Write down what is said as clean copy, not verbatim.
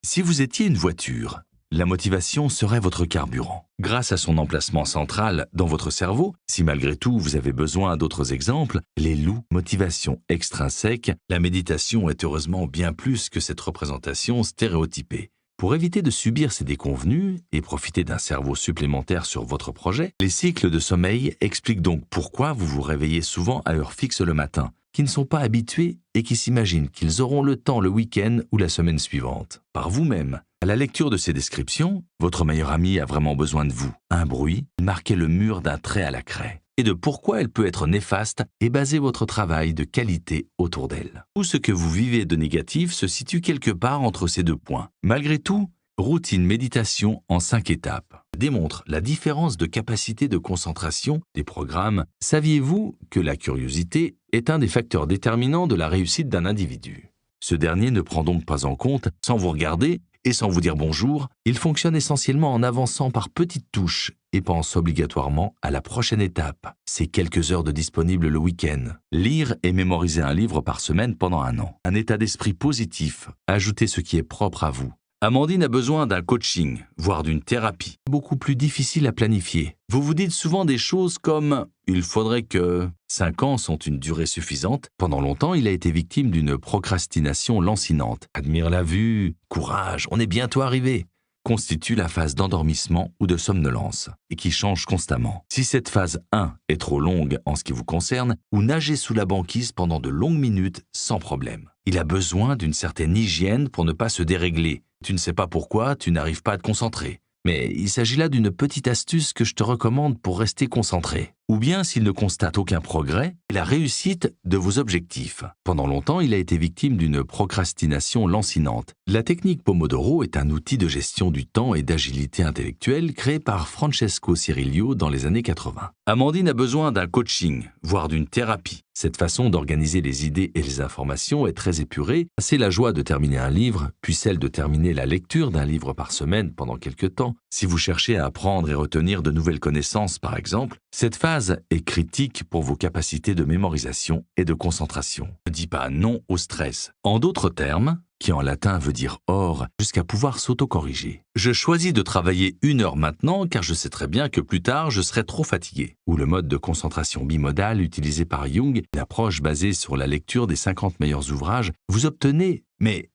Si vous étiez une voiture, la motivation serait votre carburant. Grâce à son emplacement central dans votre cerveau, si malgré tout vous avez besoin d'autres exemples, les loups, motivation extrinsèque, la méditation est heureusement bien plus que cette représentation stéréotypée. Pour éviter de subir ces déconvenues et profiter d'un cerveau supplémentaire sur votre projet, les cycles de sommeil expliquent donc pourquoi vous vous réveillez souvent à heure fixe le matin, qui ne sont pas habitués et qui s'imaginent qu'ils auront le temps le week-end ou la semaine suivante. Par vous-même. À la lecture de ces descriptions, votre meilleure amie a vraiment besoin de vous. Un bruit marquait le mur d'un trait à la craie. Et de pourquoi elle peut être néfaste et baser votre travail de qualité autour d'elle. Tout ce que vous vivez de négatif se situe quelque part entre ces deux points. Malgré tout, Routine Méditation en 5 étapes démontre la différence de capacité de concentration des programmes. Saviez-vous que la curiosité est un des facteurs déterminants de la réussite d'un individu? Ce dernier ne prend donc pas en compte, sans vous regarder et sans vous dire bonjour, il fonctionne essentiellement en avançant par petites touches et pense obligatoirement à la prochaine étape, ces quelques heures de disponible le week-end. Lire et mémoriser un livre par semaine pendant 1 an. Un état d'esprit positif, ajoutez ce qui est propre à vous. Amandine a besoin d'un coaching, voire d'une thérapie. Beaucoup plus difficile à planifier. Vous vous dites souvent des choses comme « il faudrait que… » 5 ans sont une durée suffisante. Pendant longtemps, il a été victime d'une procrastination lancinante. Admire la vue, courage, on est bientôt arrivé. Constitue la phase d'endormissement ou de somnolence, et qui change constamment. Si cette phase 1 est trop longue en ce qui vous concerne, vous nagez sous la banquise pendant de longues minutes sans problème. Il a besoin d'une certaine hygiène pour ne pas se dérégler. Tu ne sais pas pourquoi, tu n'arrives pas à te concentrer. Mais il s'agit là d'une petite astuce que je te recommande pour rester concentré. Ou bien, s'il ne constate aucun progrès, la réussite de vos objectifs. Pendant longtemps, il a été victime d'une procrastination lancinante. La technique Pomodoro est un outil de gestion du temps et d'agilité intellectuelle créé par Francesco Cirillo dans les années 80. Amandine a besoin d'un coaching, voire d'une thérapie. Cette façon d'organiser les idées et les informations est très épurée. C'est la joie de terminer un livre, puis celle de terminer la lecture d'un livre par semaine pendant quelques temps. Si vous cherchez à apprendre et retenir de nouvelles connaissances, par exemple, cette phase est critique pour vos capacités de mémorisation et de concentration. Ne dis pas non au stress. En d'autres termes, qui en latin veut dire or, jusqu'à pouvoir s'autocorriger. Je choisis de travailler 1 heure maintenant car je sais très bien que plus tard je serai trop fatigué. Ou le mode de concentration bimodal utilisé par Jung, une approche basée sur la lecture des 50 meilleurs ouvrages, vous obtenez, mais